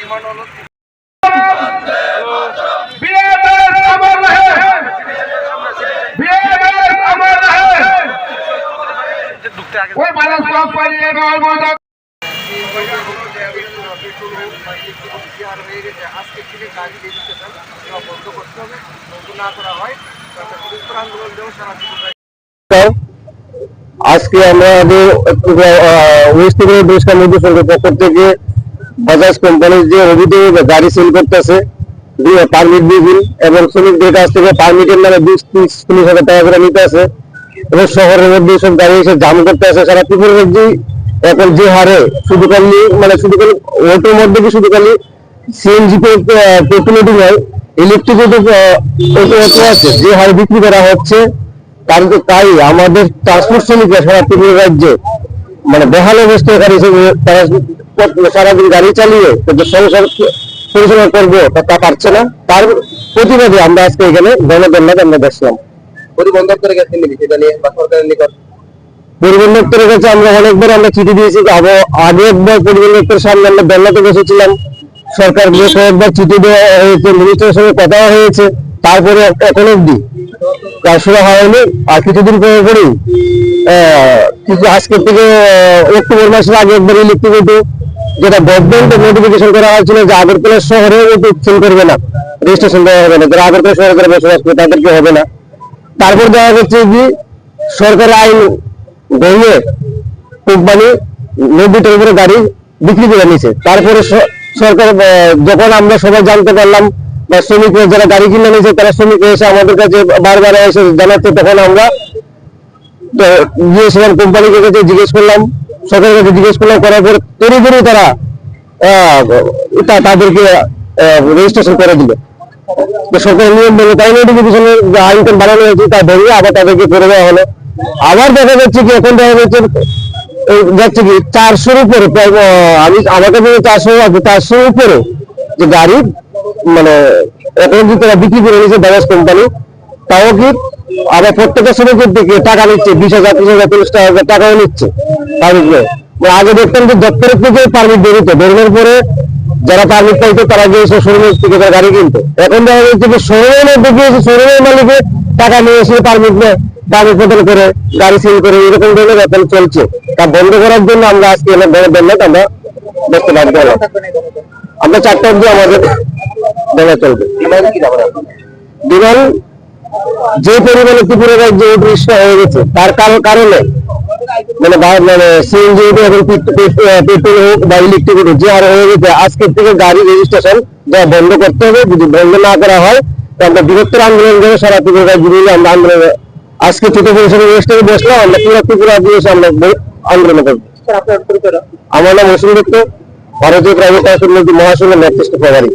আজকে আমাদের ওয়েস্ট বেঙ্গল পুরস্কার মজদুর সংঘের পক্ষ থেকে বাজাজ কোম্পানির যে অভিযোগ গাড়ি সেল করতেছে পারমিট বিহীন এবং শ্রমিকদের কাছ থেকে পারমিটের নামে 20-30 টাকা করে নিতে আছে এবং শহরের মধ্যে সব গাড়ি এসে জাম করতে আছে সারা ত্রিপুরা রাজ্যে। এখন যে হারে শুধু খালি অটোর মধ্যে কি শুধু খালি সিএনজি পেট্রোলিং হয়, ইলেকট্রিক অটো আছে যে হারে বিক্রি করা হচ্ছে, তাই আমাদের ট্রান্সপোর্ট শ্রমিকরা সারা ত্রিপুরা রাজ্যে বেহাল অবস্থায় তারা সারাদিন গাড়ি চালিয়ে সংসার পরিচালনা করবো তা পারছে না। তার প্রতিবাদে আমরা আজকে এখানে গণধর্নায় আমরা দেখলাম। পরিবহন দপ্তরের কাছে বা সরকারের নিকট পরিবহন দপ্তরের কাছে আমরা অনেকবার আমরা চিঠি দিয়েছি। আগে একবার পরিবহন দপ্তরের সামনে আমরা ধর্নাতে বসেছিলাম, সরকার কয়েকবার চিঠি দেওয়া হয়েছে, মিনিস্টারের সঙ্গে কথা হয়েছে, তারপরে এখন অব্দি কাজ শুরু হয়নি। আর কিছুদিন পরে আজকের থেকে অক্টোবর মাসের আগে একবার ইলেকট্রিক অটো যেটা গভর্নমেন্ট নোটিফিকেশন করা হয়েছিল যে আগরতলা শহরে সেল করবে না, রেজিস্ট্রেশন দেওয়া হবে না, যারা আগরতলা শহরে যারা বসবাস করে তাদেরকে হবে না। তারপর দেখা যাচ্ছে যে সরকারের আইন ভেঙে কোম্পানি 90টার উপরে গাড়ি বিক্রি করে নিচ্ছে। তারপরে সরকার যখন আমরা সবাই জানতে পারলাম বা শ্রমিকরা যারা গাড়ি কিনে নিয়েছে তারা শ্রমিক এসে আমাদের কাছে বারবার এসে জানাচ্ছে, তখন আমরা গিয়েছিলাম কোম্পানির কাছে জিজ্ঞেস করলাম, সরকারের কাছে জিজ্ঞেস করলাম, করার পর তড়িঘড়ি তারা তাদেরকে রেজিস্ট্রেশন করে দিল। সরকারের নিয়ম ভেঙে তাই নোটিফিকেশনের যে আইনটা বানানো হয়েছে তা ভেঙে আবার তাদেরকে করে দেওয়া হলো। আবার দেখা যাচ্ছে কি এখন দেখা যাচ্ছে কি 400-র উপরে, আমার কাছে 400 আছে, 400-র উপরে যে গাড়ি এখন যে তারা বিক্রি করে নিয়েছে বাজাজ কোম্পানি, তাও কি আবার প্রত্যেকটা শ্রমিকের থেকে টাকা নিচ্ছে, 20,000, 30,000, 40,000 টাকাও নিচ্ছে। আগে দেখতাম যে দপ্তরের থেকে পারমিট বেরোনোর পরে যারা পারমিট পাইতো তারা গিয়েছে শোরুমের থেকে তারা গাড়ি কিনতো। এখন দেখা যাচ্ছে যে শোরুমের মধ্যে গিয়েছে, শোরুমের মালিকে টাকা নিয়ে এসে পারমিট নেয়, গাড়ি বদল করে গাড়ি সেল করে, এরকম ধরনের ব্যাপার চলছে। তা বন্ধ করার জন্য আমরা আজকে আমরা দেখতে বাধ্য হলাম। আমরা 4টা অব্দি আমাদের দেখা চলবে। বিমান যে পরিমাণে ত্রিপুরা রাজ্যে রিক্সা হয়ে গেছে তার কারণে সিএনজি এবং পেট্রোল হোক বা ইলেকট্রিক হোক যে হারে হয়ে গেছে, আজকের থেকে গাড়ি রেজিস্ট্রেশন যা বন্ধ করতে হবে। যদি বন্ধ না করা হয় তো আমরা বৃহত্তর আন্দোলন করে সারা ত্রিপুরা রাজ্য মিলে আমরা আন্দোলন আজকে তৃতীয় পরিষদের অনুষ্ঠানে বসলাম। আমরা পুরো ত্রিপুরা দিয়েছি আমরা আন্দোলন করবো। আমার নাম হোসেন দত্ত, ভারতীয় প্রাইভেট মহাসংঘের নেতৃত্ব প্রভারী।